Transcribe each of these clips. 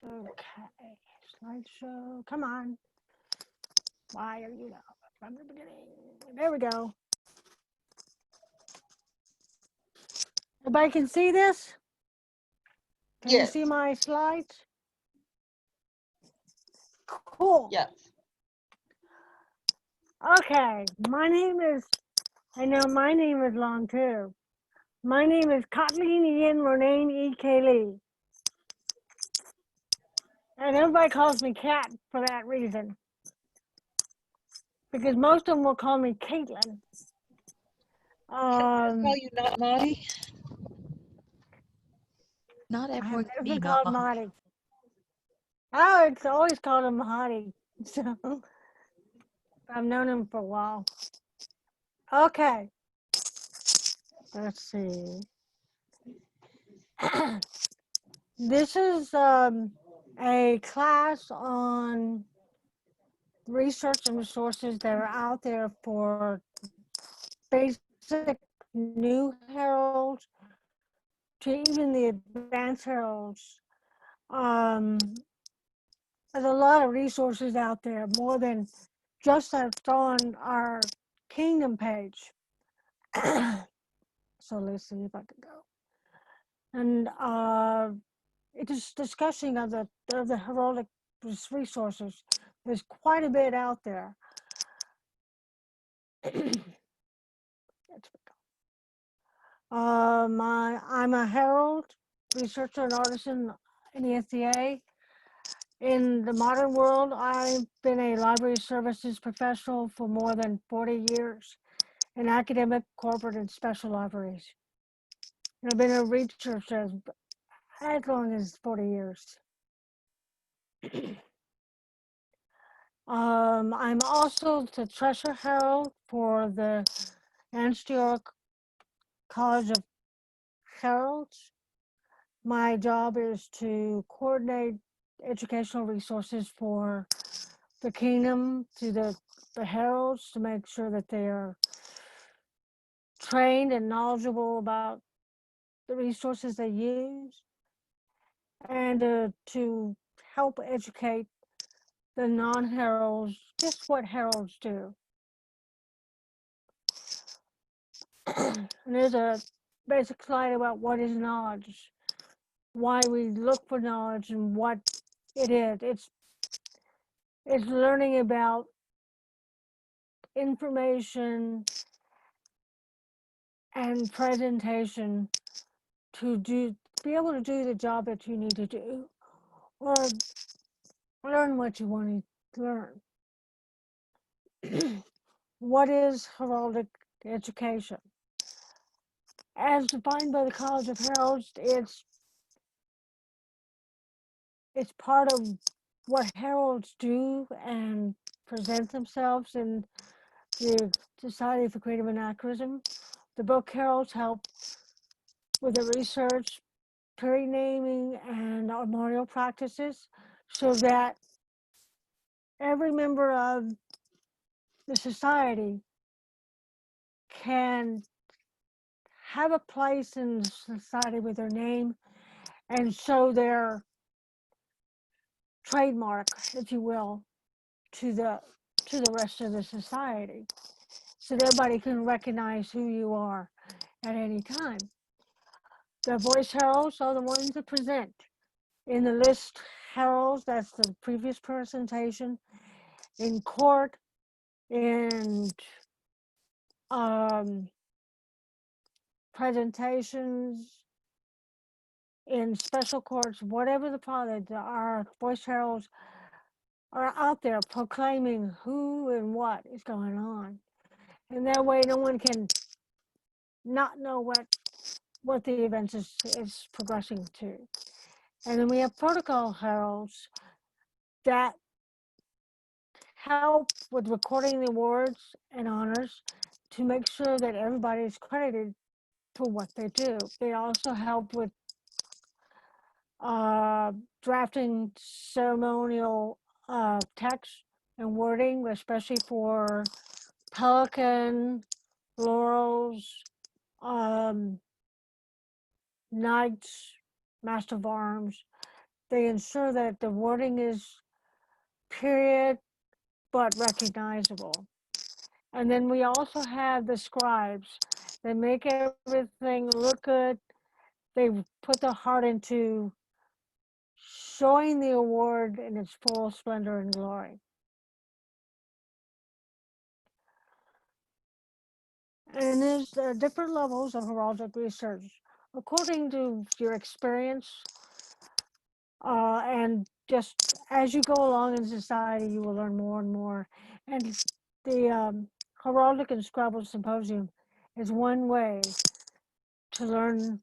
Okay, slideshow. Come on. Why are you up from the beginning? There we go. Everybody can see this? Can you see Yes. my slides? Cool. Yes. Okay, I know my name is long too. My name is Caitilin Ronan Caitilin. And everybody calls me Cat for that reason. Because most of them will call me Caitlin. Can I call you not Maudie? Not I have everyone never can been be not called Maudie. Mahdi. Oh, it's always called him Mahdi. So I've known him for a while. Okay, let's see. This is a class on research and resources that are out there for basic new heralds to even the advanced heralds. Um, there's a lot of resources out there, more than just that's on our Kingdom page. So let's see if I can go. And it is discussing of the heraldic resources. There's quite a bit out there. I'm a herald, researcher, and artisan in the NCA. In the modern world, I've been a library services professional for more than 40 years in academic, corporate, and special libraries. And I've been a researcher as long as 40 years. I'm also the Treasure Herald for the Ansteorran College of Heralds. My job is to coordinate educational resources for the kingdom to the heralds to make sure that they are trained and knowledgeable about the resources they use, and to help educate the non-heralds just what heralds do. And there's a basic slide about what is knowledge, why we look for knowledge, and what it is. It's learning about information and presentation to be able to do the job that you need to do, or learn what you want to learn. What is heraldic education? As defined by the College of Heralds, it's part of what heralds do and present themselves in the Society for Creative Anachronism. The book heralds help with the research, period naming, and armorial practices so that every member of the society can have a place in society with their name and show their trademark, if you will, to the rest of the society, so that everybody can recognize who you are at any time. The voice heralds are the ones that present. In the list heralds, that's the previous presentation. In court, in um, presentations, in special courts, whatever the product, our voice heralds are out there proclaiming who and what is going on. And that way no one can not know what the event is progressing to. And then we have protocol heralds that help with recording the awards and honors to make sure that everybody is credited for what they do. They also help with drafting ceremonial text and wording, especially for pelican, laurels, um, knights, master of arms, They ensure that the wording is period but recognizable. And then we also have the scribes. They make everything look good. They put their heart into showing the award in its full splendor and glory. And there's different levels of heraldic research according to your experience, and just as you go along in society, you will learn more and more. And the Heraldic and Scribal Symposium is one way to learn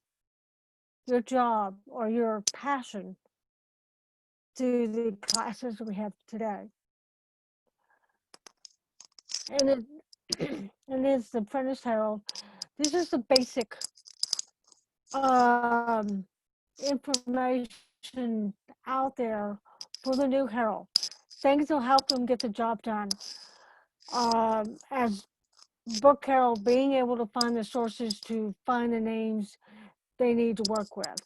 your job or your passion through the classes we have today. And and it's the Apprentice Herald. This is the basic information out there for the new herald. Things will help them get the job done. As book herald, being able to find the sources to find the names they need to work with.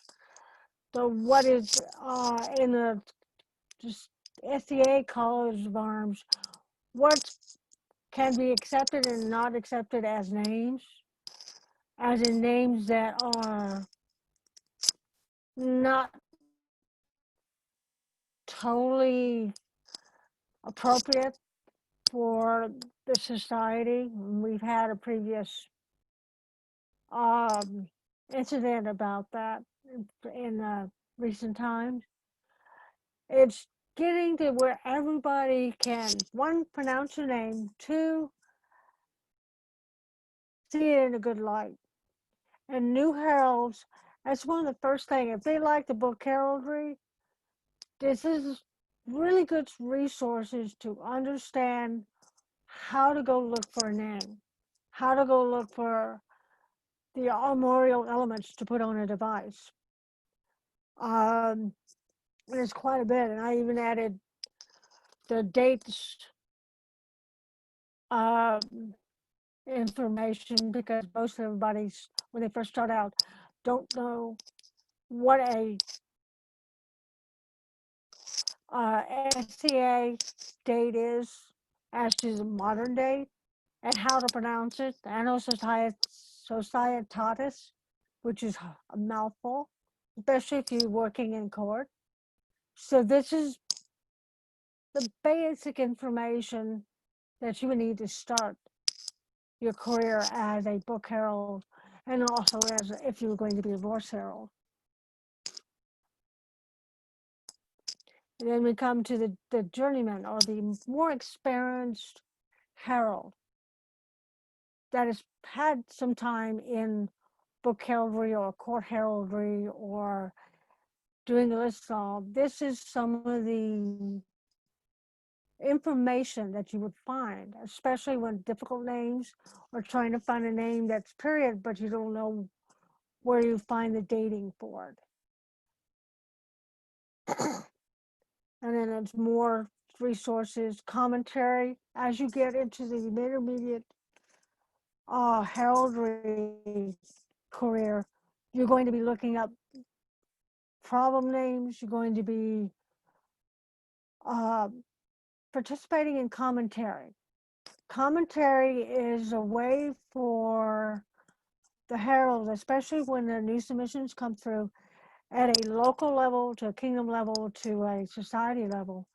So what is in the SCA College of Arms, what can be accepted and not accepted as names, as in names that are not totally appropriate for the society. We've had a previous um, incident about that in recent times. It's getting to where everybody can, one, pronounce your name, two, see it in a good light. And new heralds, that's one of the first things. If they like the book heraldry, this is really good resources to understand how to go look for a name, how to go look for the armorial elements to put on a device. Um, there's quite a bit, and I even added the dates um, information because most everybody's when they first start out don't know what a SCA date is as to the modern date and how to pronounce it. I know societatis, which is a mouthful, especially if you're working in court. So this is the basic information that you would need to start your career as a book herald and also as if you were going to be a divorce herald. And then we come to the journeyman or the more experienced herald that has had some time in book heraldry or court heraldry or doing the list law. This is some of the information that you would find, especially when difficult names or trying to find a name that's period, but you don't know where you find the dating for it. And then it's more resources, commentary. As you get into the intermediate heraldry career, you're going to be looking up problem names. You're going to be uh, participating in commentary. Commentary is a way for the heralds, especially when the new submissions come through at a local level, to a kingdom level, to a society level,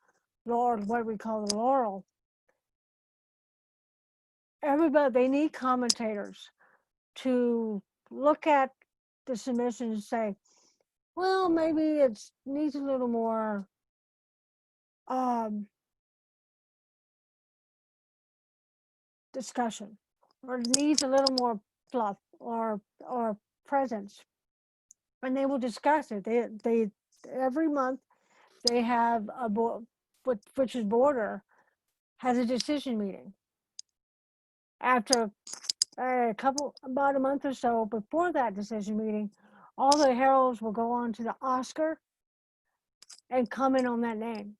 or what we call the laurel. Everybody, they need commentators to look at the submission and say, well, maybe it needs a little more um, discussion, or it needs a little more fluff or presence, and they will discuss it. They every month they have a board, which is border has a decision meeting after about a month or so before that decision meeting. All the heralds will go on to the Oscar and comment on that name.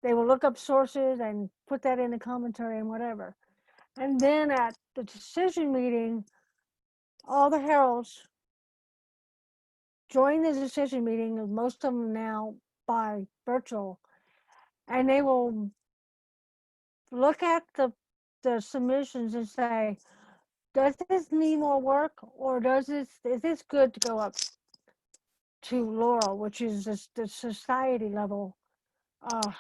They will look up sources and put that in the commentary and whatever. And then at the decision meeting, all the heralds join the decision meeting. Most of them now by virtual, and they will look at the submissions and say, does this need more work, or does this is this good to go up to Laurel, which is the society level uh,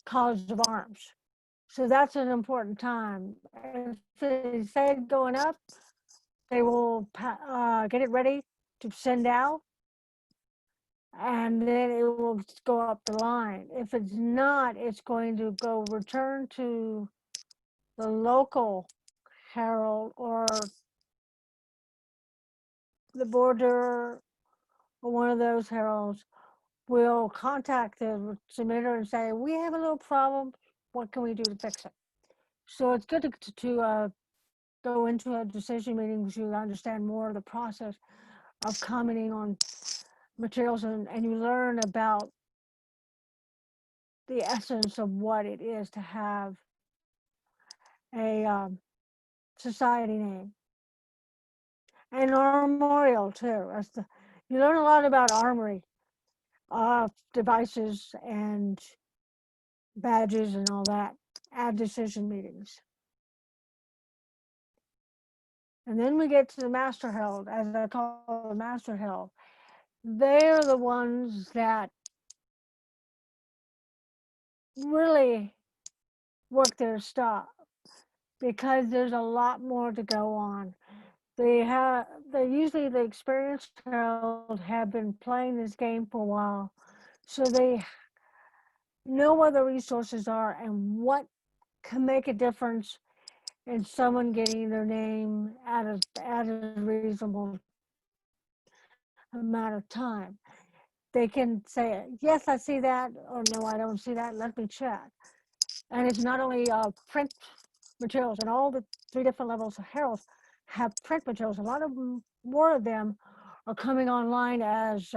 College of Arms. So that's an important time. If they say it's going up, they will get it ready to send out, and then it will go up the line. If it's not, it's going to go return to the local herald or the border or one of those heralds will contact the submitter and say, we have a little problem. What can we do to fix it? So it's good to go into a decision meeting to understand more of the process of commenting on materials, and you learn about the essence of what it is to have a society name and armorial too. You learn a lot about armory devices and badges and all that at decision meetings. And then we get to the Master Herald, as I call the Master Herald. They're the ones that really work their stuff because there's a lot more to go on. They usually the experienced herald have been playing this game for a while, so they know where the resources are and what can make a difference in someone getting their name at a reasonable amount of time. They can say, yes, I see that, or no, I don't see that, let me check. And it's not only print materials, and all the three different levels of heralds have print materials. A lot of more of them are coming online as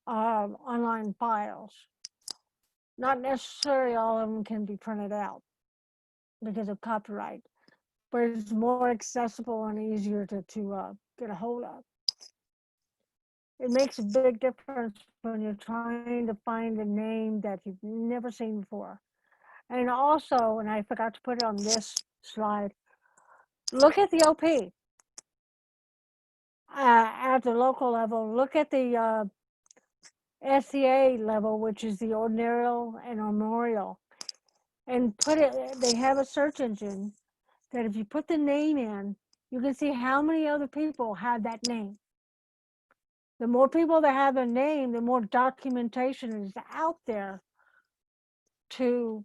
online files. Not necessarily all of them can be printed out because of copyright, but it's more accessible and easier to get a hold of. It makes a big difference when you're trying to find a name that you've never seen before. And also, and I forgot to put it on this slide, look at the OP at the local level. Look at the SCA level, which is the ordinarial and armorial, and put it. They have a search engine that if you put the name in, you can see how many other people have that name. The more people that have a name, the more documentation is out there to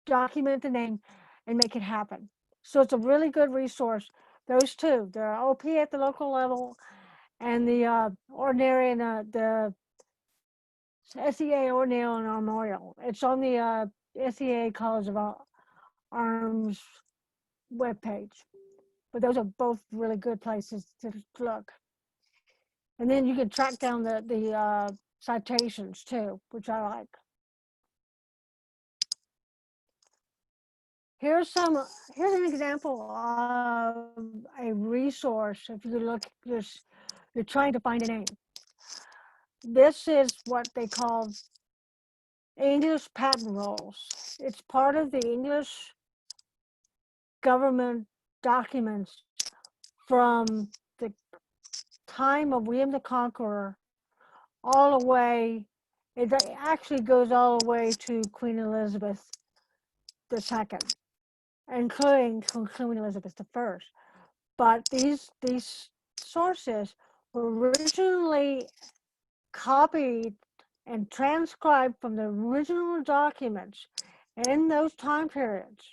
document the name and make it happen. So it's a really good resource. Those two, the OP at the local level and the ordinary and the SEA ordinary and armorial. It's on the SEA College of Arms webpage. But those are both really good places to look. And then you can track down the citations too, which I like. Here's some. Here's an example of a resource. If you look, just you're trying to find a name. This is what they call English patent rolls. It's part of the English government documents from the time of William the Conqueror all the way. It actually goes all the way to Queen Elizabeth II, including Queen Elizabeth I. But these sources were originally copied and transcribed from the original documents in those time periods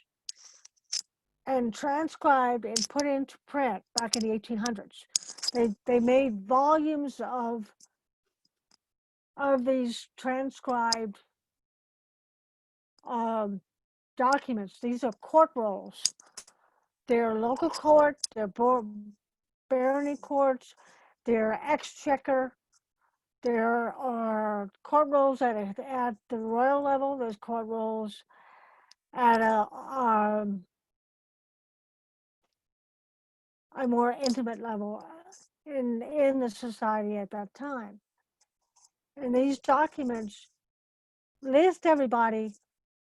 and transcribed and put into print back in the 1800s. They made volumes of these transcribed um, documents. These are court rolls. They're local court, they're barony courts, they're exchequer. There are court rolls at the royal level. There's court rolls at a more intimate level. in the society at that time. And these documents list everybody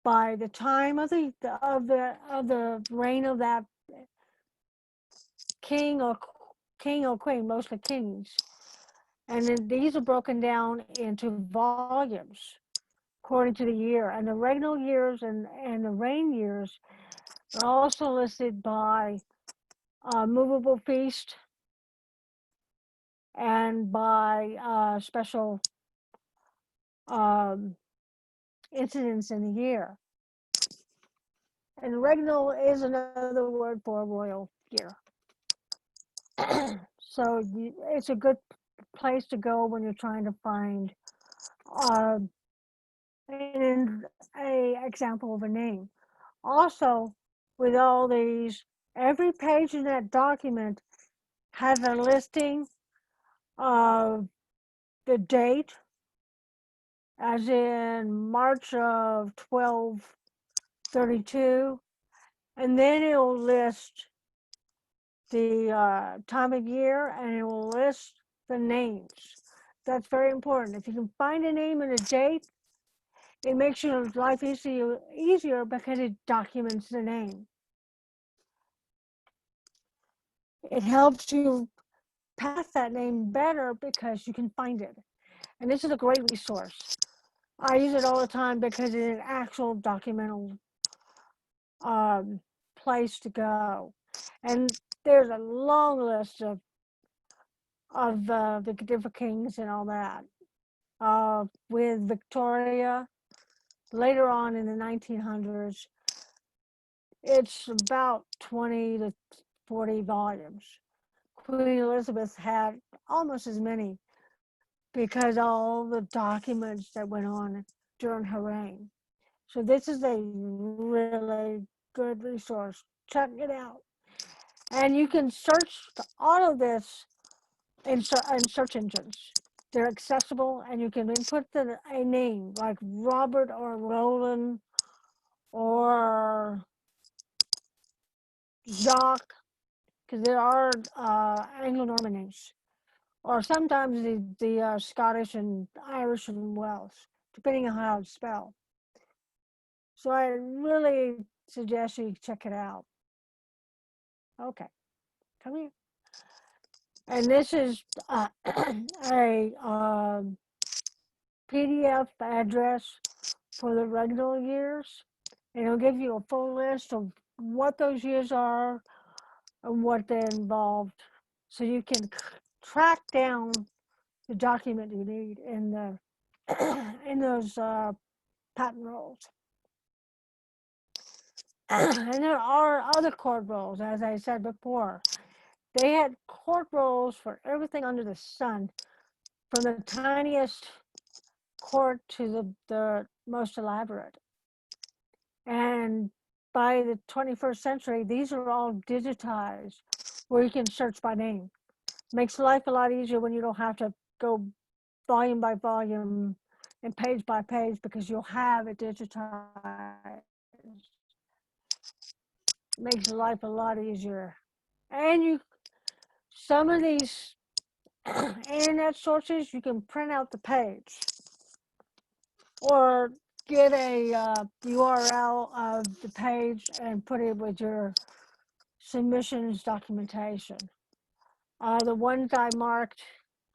by the time of the reign of that king or king or queen, mostly kings. And then these are broken down into volumes according to the year. And the regnal years and the reign years are also listed by movable feast and by special um, incidents in the year. And regnal is another word for a royal year. So it's a good place to go when you're trying to find uh, a example of a name. Also, with all these, every page in that document has a listing of the date, as in March of 1232, and then it'll list the time of year and it will list the names. That's very important. If you can find a name and a date, it makes your life easier because it documents the name. It helps you pass that name better because you can find it. And this is a great resource. I use it all the time because it's an actual documental um, place to go. And there's a long list of the different kings and all that. With Victoria, later on in the 1900s, it's about 20 to 40 volumes. Queen Elizabeth had almost as many because all the documents that went on during her reign. So this is a really good resource. Check it out. And you can search all of this in search engines. They're accessible and you can input a name like Robert or Roland or Jacques, because there are Anglo-Norman names, or sometimes the Scottish and Irish and Welsh, depending on how it's spelled. So I really suggest you check it out. Okay, come here. And this is a PDF address for the regnal years, and it'll give you a full list of what those years are and what they involved, so you can track down the document you need in the in those patent rolls. And there are other court rolls, as I said before. They had court rolls for everything under the sun, from the tiniest court to the most elaborate. And by the 21st century, these are all digitized where you can search by name. Makes life a lot easier when you don't have to go volume by volume and page by page because you'll have it digitized. Makes life a lot easier. And some of these internet sources, you can print out the page or get a URL of the page and put it with your submissions documentation. The ones I marked,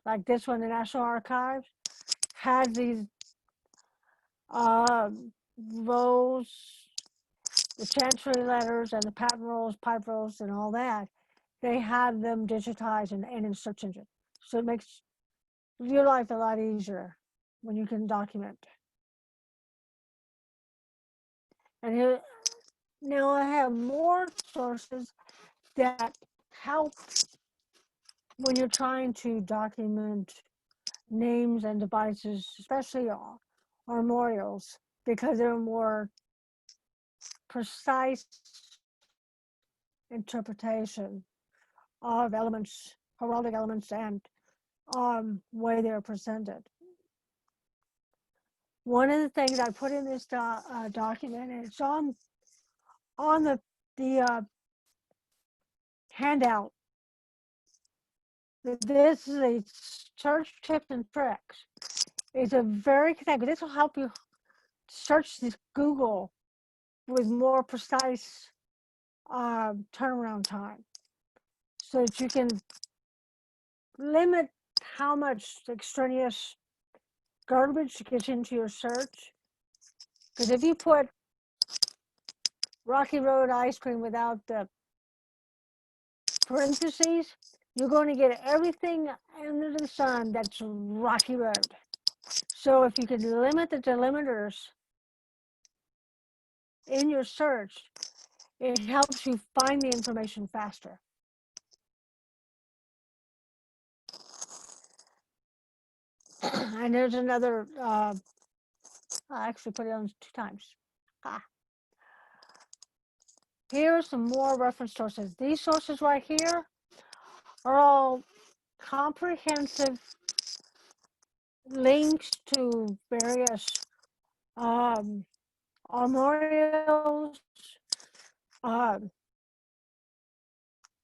like this one, the National Archives, has these uh, rolls, the chancery letters and the patent rolls, pipe rolls, and all that. They have them digitized and in search engine. So it makes your life a lot easier when you can document. And here, now I have more sources that help when you're trying to document names and devices, especially armorials, because they're more precise interpretation of elements, heraldic elements, and way they're presented. One of the things I put in this document, and it's on the handout This is a search tips and tricks. It's a very connected. This will help you search this Google with more precise turnaround time, so that you can limit how much extraneous garbage gets into your search. Because if you put Rocky Road ice cream without the parentheses, you're going to get everything under the sun that's Rocky Road. So if you can limit the delimiters in your search, it helps you find the information faster. And there's another, I actually put it on 2 times. Ah. Here are some more reference sources. These sources right here are all comprehensive links to various um, armorials, uh,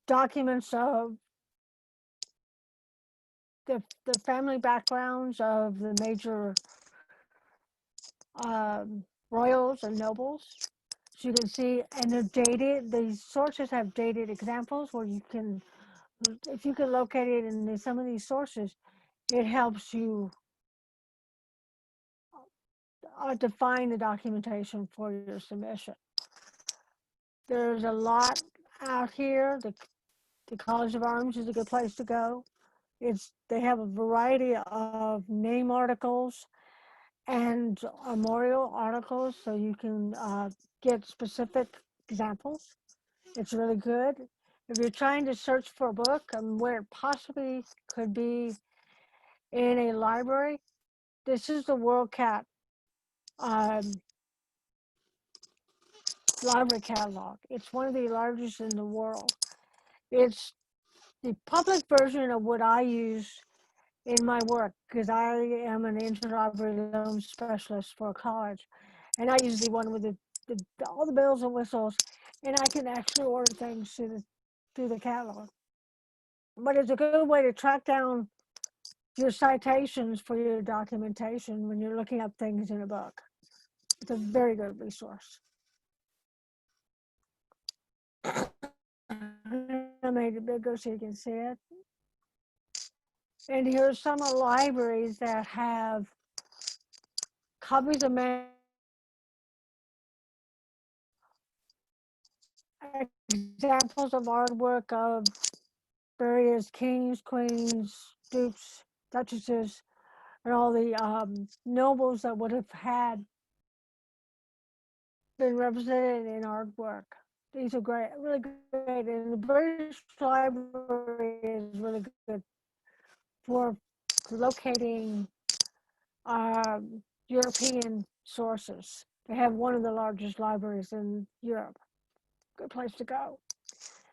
documents of the family backgrounds of the major royals and nobles. So you can see, and they're dated. These sources have dated examples where you can, if you can locate it in some of these sources, it helps you define the documentation for your submission. There's a lot out here. The College of Arms is a good place to go. They have a variety of name articles and armorial articles, so you can get specific examples. It's really good. If you're trying to search for a book and where it possibly could be in a library, this is the WorldCat um, library catalog. It's one of the largest in the world. It's the public version of what I use in my work, because I am an interlibrary loan specialist for a college, and I use the one with all the bells and whistles, and I can actually order things through the catalog. But it's a good way to track down your citations for your documentation when you're looking up things in a book. It's a very good resource. I made it bigger so you can see it. And here's some of the libraries that have copies of examples of artwork of various kings, queens, dukes, duchesses, and all the nobles that would have had been represented in artwork. These are great, really great. And the British Library is really good for locating European sources. They have one of the largest libraries in Europe. Good place to go.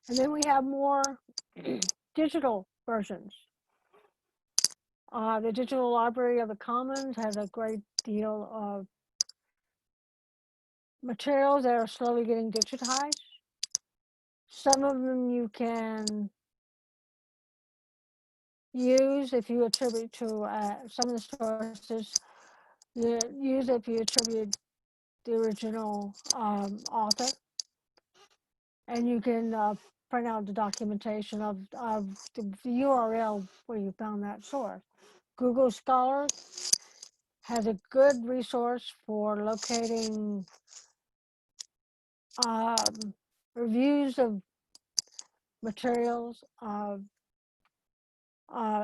And then we have more digital versions. The Digital Library of the Commons has a great deal of materials that are slowly getting digitized. Some of them you can use if you attribute to some of the sources. Use if you attribute the original author, and you can print out the documentation of the URL where you found that source. Google Scholar has a good resource for locating reviews of materials,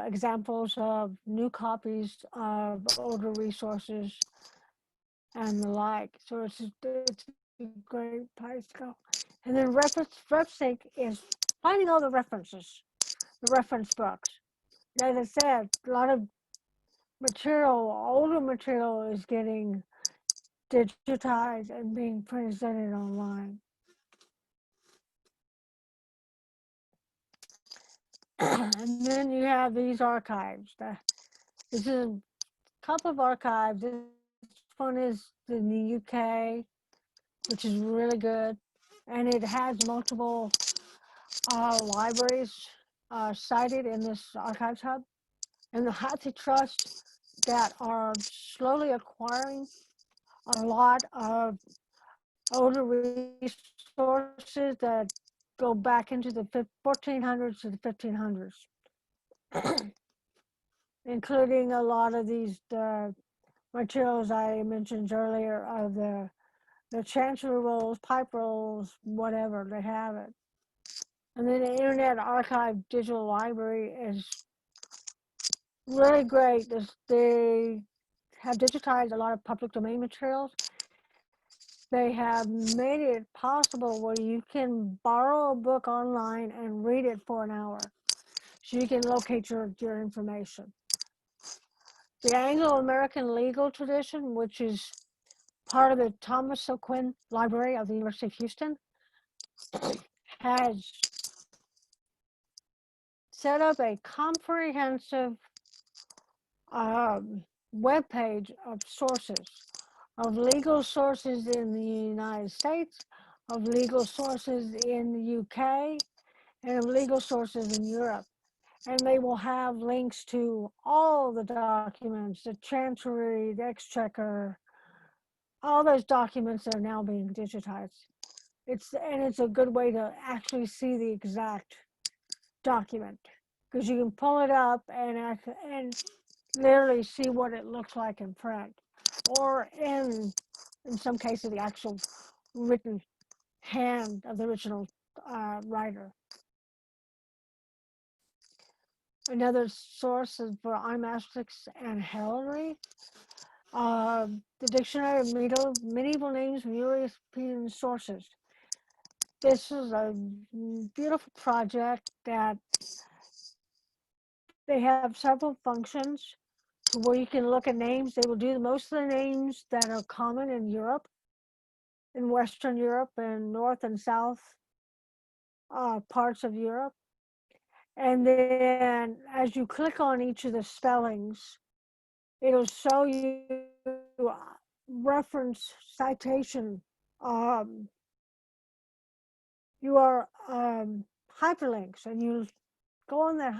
examples of new copies of older resources, and the like. So it's a great place to go. And then RefSync is finding all the references, the reference books. As I said, a lot of older material is getting digitized and being presented online. And then you have these archives. This is a couple of archives. This one is in the UK, which is really good. And it has multiple libraries cited in this archives hub, and the Hatsi Trust that are slowly acquiring a lot of older resources that go back into the 1400s to the 1500s, including a lot of these materials I mentioned earlier of the chancery rolls, pipe rolls, whatever, they have it. And then the Internet Archive Digital Library is really great. They have digitized a lot of public domain materials. They have made it possible where you can borrow a book online and read it for an hour. So you can locate your information. The Anglo-American legal tradition, which is part of the Thomas O'Quinn Library of the University of Houston, has set up a comprehensive web page of sources, of legal sources in the United States, of legal sources in the UK, and of legal sources in Europe. And they will have links to all the documents, the Chancery, the Exchequer, all those documents that are now being digitized. It's a good way to actually see the exact document because you can pull it up and literally see what it looks like in print, or in some cases the actual written hand of the original writer. Another source is for onomatopoeics and heraldry. The Dictionary of Medieval Names from European Sources. This is a beautiful project that they have several functions where you can look at names. They will do most of the names that are common in Europe, in Western Europe and North and South parts of Europe. And then as you click on each of the spellings, it'll show you reference citation. Um, you are hyperlinks, and you go on that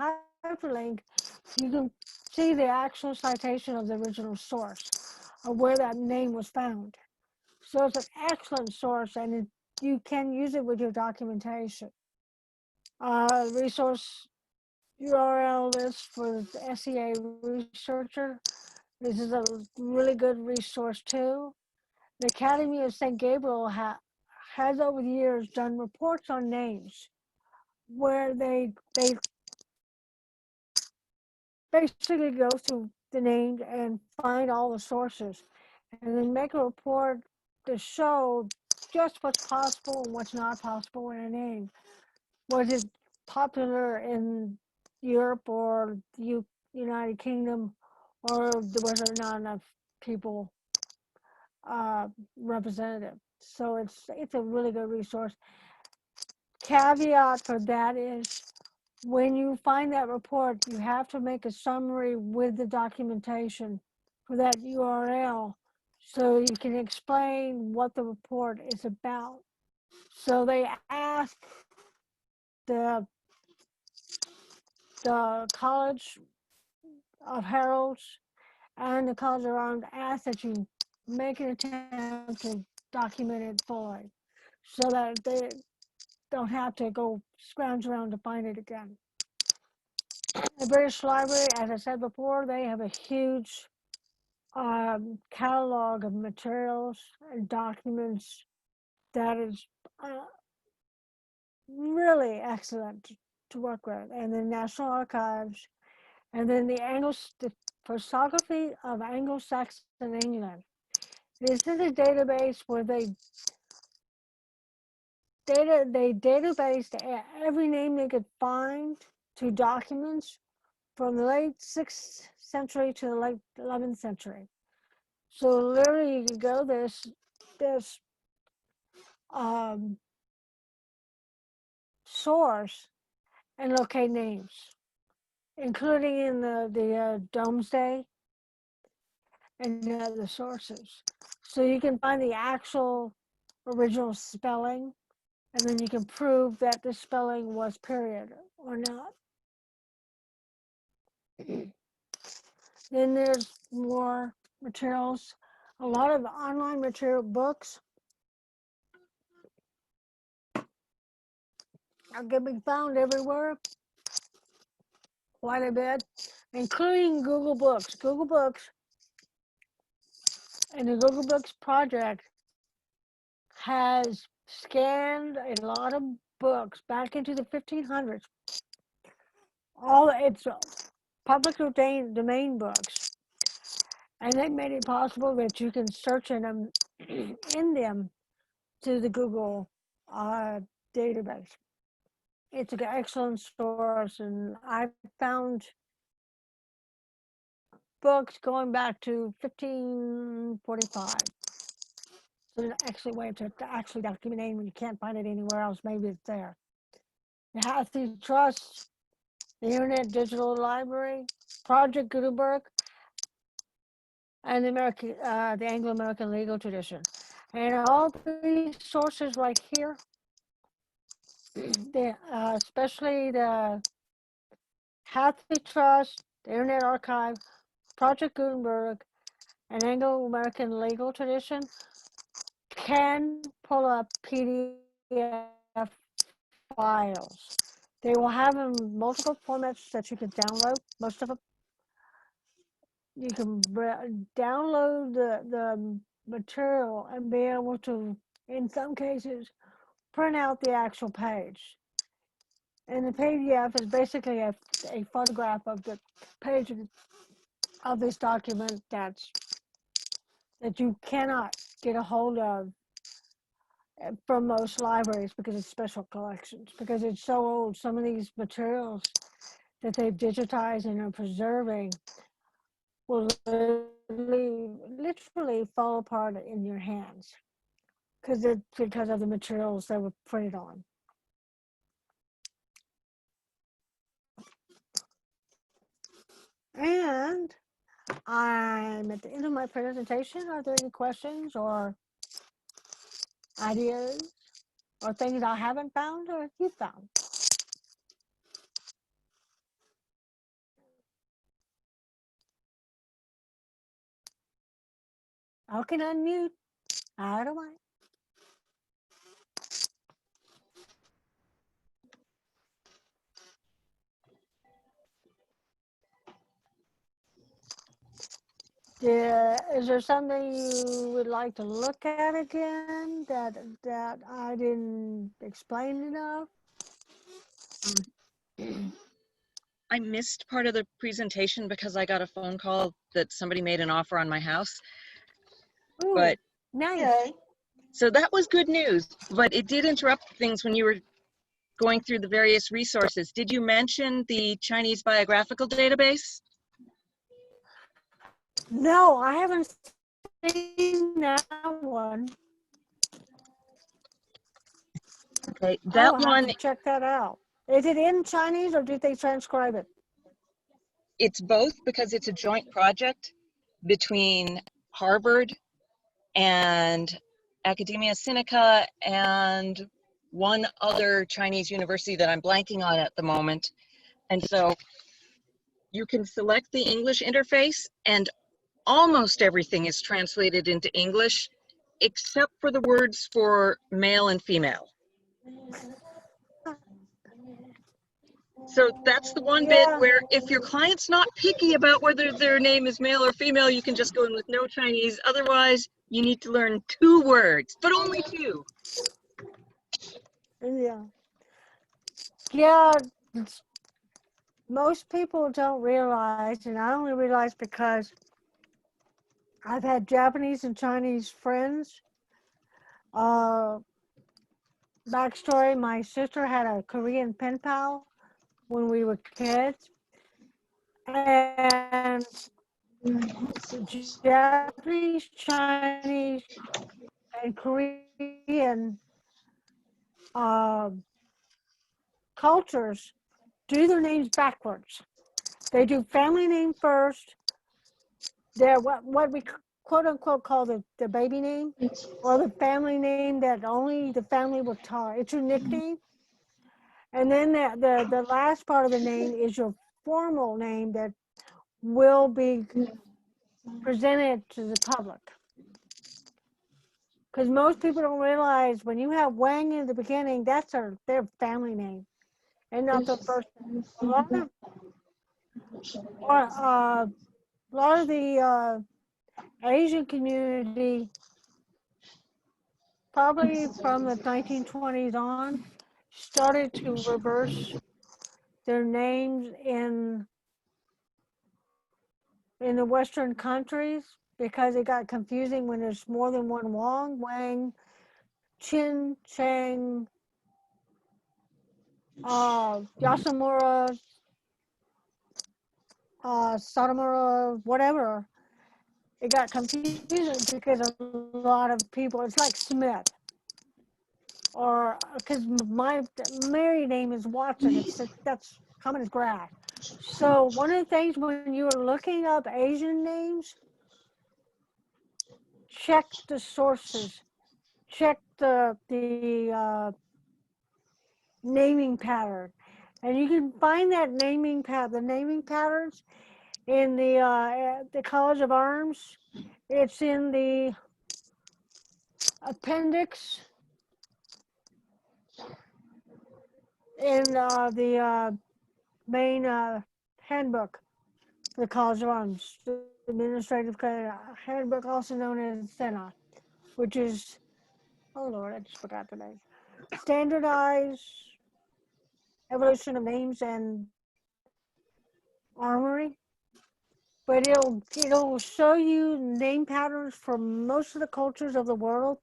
hyperlink, you can see the actual citation of the original source of where that name was found. So it's an excellent source, and you can use it with your documentation. Resource URL list for the SEA researcher. This is a really good resource too. The Academy of St. Gabriel has over the years done reports on names where they basically go through the names and find all the sources and then make a report to show just what's possible and what's not possible in a name. Was it popular in Europe or the United Kingdom, or was there not enough people representative? So it's a really good resource. Caveat for that is when you find that report, you have to make a summary with the documentation for that URL so you can explain what the report is about. So they ask the College of Heralds and the College of Heralds ask that you make an attempt to document it fully so that they don't have to go scrounge around to find it again. The British Library, as I said before, they have a huge catalog of materials and documents that is really excellent to work with. And the National Archives, and then the Prosopography of Anglo-Saxon England. This is a database where they databased every name they could find to documents from the late 6th century to the late 11th century. So literally, you could go this um, source and locate names, including in the Domesday and the sources. So you can find the actual original spelling, and then you can prove that the spelling was period or not. Then there's more materials, a lot of online material books can be found everywhere, quite a bit, including Google Books. Google Books and the Google Books project has scanned a lot of books back into the 1500s. All it's public domain books, and they made it possible that you can search in them, in them to the Google database. It's an excellent source, and I found books going back to 1545. So it's an excellent way to actually document it when you can't find it anywhere else. Maybe it's there. The Hathi Trust, the Internet Digital Library, Project Gutenberg, and the Anglo-American legal tradition. And all these sources right here, especially the Hathi Trust, the Internet Archive, Project Gutenberg, and Anglo-American legal tradition, can pull up PDF files. They will have them in multiple formats that you can download. Most of them, you can download the material and be able to, in some cases, print out the actual page. And the PDF is basically a photograph of the page of this document that you cannot get a hold of from most libraries because it's special collections, because it's so old. Some of these materials that they've digitized and are preserving will literally fall apart in your hands because of the materials they were printed on. And I'm at the end of my presentation. Are there any questions or ideas or things I haven't found or you found? I can unmute. I don't mind. Is there something you would like to look at again that I didn't explain enough? I missed part of the presentation because I got a phone call that somebody made an offer on my house. Ooh, But nice. Okay. so that was good news, but it did interrupt things when you were going through the various resources. Did you mention the Chinese biographical database? No, I haven't seen that one. Okay, I that will have one, to check that out. Is it in Chinese or did they transcribe it? it's both because it's a joint project between Harvard and Academia Sinica and one other Chinese university that I'm blanking on at the moment. And so you can select the English interface and almost everything is translated into English except for the words for male and female. So that's the one bit Yeah. where if your client's not picky about whether their name is male or female, you can just go in with no Chinese. Otherwise, you need to learn 2 words, but only 2. Yeah. Yeah. Most people don't realize, and I only realize because I've had Japanese and Chinese friends. Backstory, my sister had a Korean pen pal when we were kids. And Japanese, Chinese, and Korean cultures do their names backwards. They do family name first. They're what we quote unquote call the baby name or the family name that only the family will talk. It's your nickname. And then the last part of the name is your formal name that will be presented to the public. Because most people don't realize when you have Wang in the beginning, that's their family name and not their first name. A lot of the Asian community, probably from the 1920s on, started to reverse their names in the Western countries because it got confusing when there's more than one Wang, Chin, Chang, Yasamura, Satomura, whatever. It got confusing because a lot of people, it's like Smith, or because my married name is Watson. That's common as grass. So one of the things when you're looking up Asian names, check the sources, check the naming pattern, and you can find that the naming patterns in the College of Arms. It's in the appendix in the main handbook for the College of Arms, the administrative handbook, also known as SENA, which is, oh Lord, I just forgot the name. Standardized Evolution of Names and Armory. But it'll show you name patterns for most of the cultures of the world,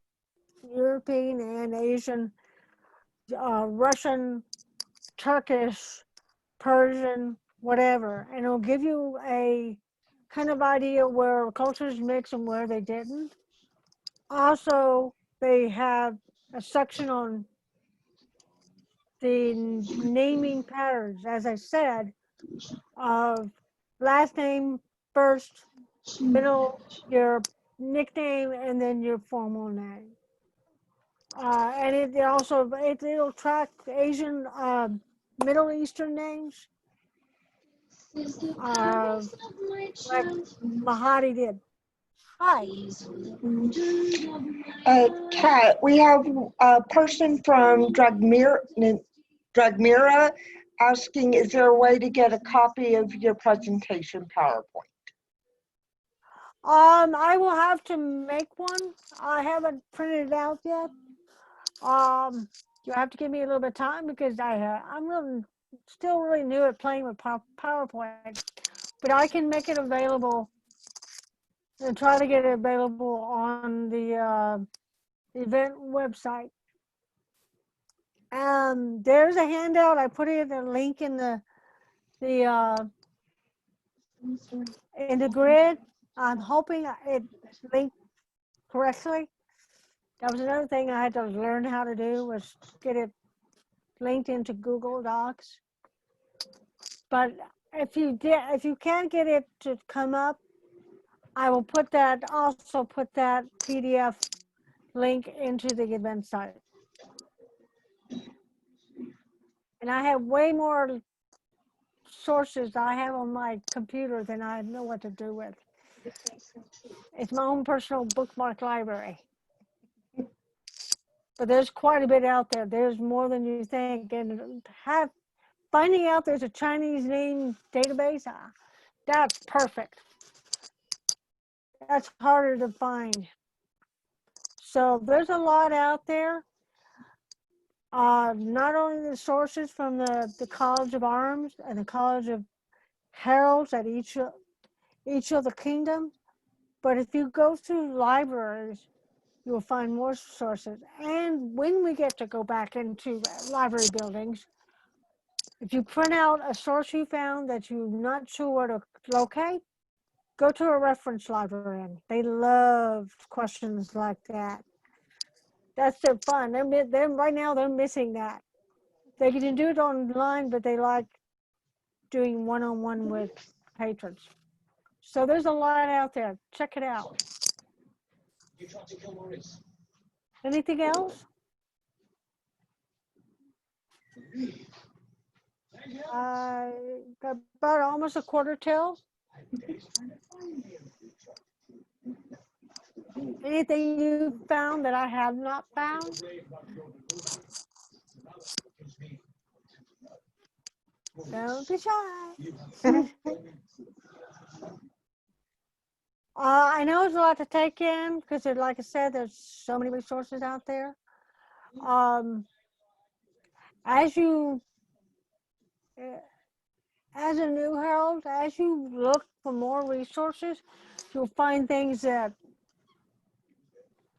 European and Asian, Russian, Turkish, Persian, whatever, and it'll give you a kind of idea where cultures mix and where they didn't. Also, they have a section on the naming patterns, as I said, of last name first, middle, your nickname, and then your formal name. And it'll track Asian, Middle Eastern names, like Mahadi did. Hi. Kat, we have a person from Dragmira asking, is there a way to get a copy of your presentation PowerPoint? I will have to make one. I haven't printed it out yet. You have to give me a little bit of time because I'm still really new at playing with PowerPoint, but I can make it available and try to get it available on the event website. There's a handout. I put it a link in the grid. I'm hoping it linked correctly. That was another thing I had to learn how to do, was get it linked into Google Docs. But if you can't get it to come up, I will also put that PDF link into the event site. And I have way more sources I have on my computer than I know what to do with. It's my own personal bookmark library. But there's quite a bit out there. There's more than you think. And finding out there's a Chinese name database, that's perfect. That's harder to find. So there's a lot out there. Not only the sources from the College of Arms and the College of Heralds at each of the kingdoms, but if you go through libraries, you will find more sources. And when we get to go back into library buildings, if you print out a source you found that you're not sure where to locate, go to a reference librarian. They love questions like that. That's their fun. They're right now they're missing that. They can do it online, but they like doing one-on-one with patrons. So there's a lot out there. Check it out. Anything else? About almost a quarter till. Anything you found that I have not found? Don't be shy. I know it's a lot to take in because, like I said, there's so many resources out there. As you, as a new herald, as you look for more resources, you'll find things that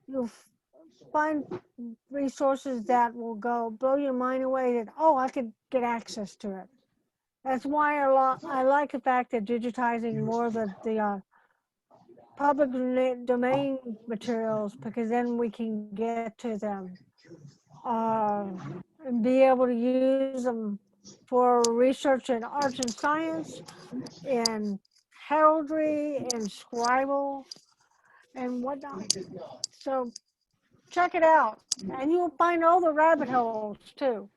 you'll find resources that will go blow your mind away. That I could get access to it. That's why I like the fact that digitizing more of the public domain materials, because then we can get to them and be able to use them for research in arts and science, in heraldry, and scribal, and whatnot. So check it out, and you'll find all the rabbit holes too.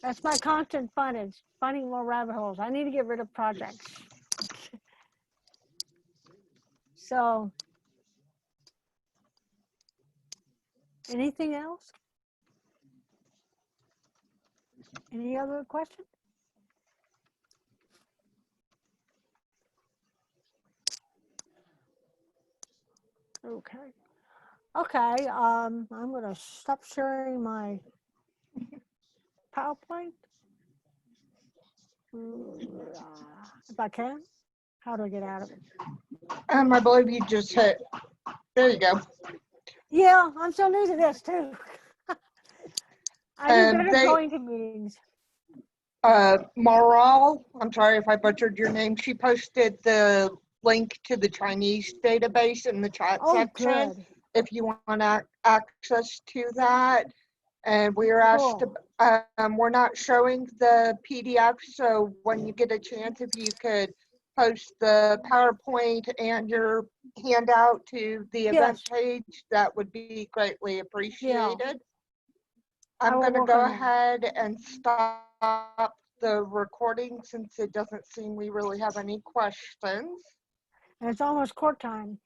That's my constant fun, is finding more rabbit holes. I need to get rid of projects. So, anything else? Any other questions? Okay. Okay. I'm gonna stop sharing my PowerPoint. If I can. How do I get out of it? I believe you just hit. There you go. Yeah, I'm so new to this too. I do better going to meetings. Maral, I'm sorry if I butchered your name. She posted the link to the Chinese database in the chat section. Good. If you want access to that. And we are asked to, we're not showing the PDF, so when you get a chance, if you could post the PowerPoint and your handout to the event page, that would be greatly appreciated. Yeah. I'm going to go ahead and stop the recording since it doesn't seem we really have any questions. And it's almost court time.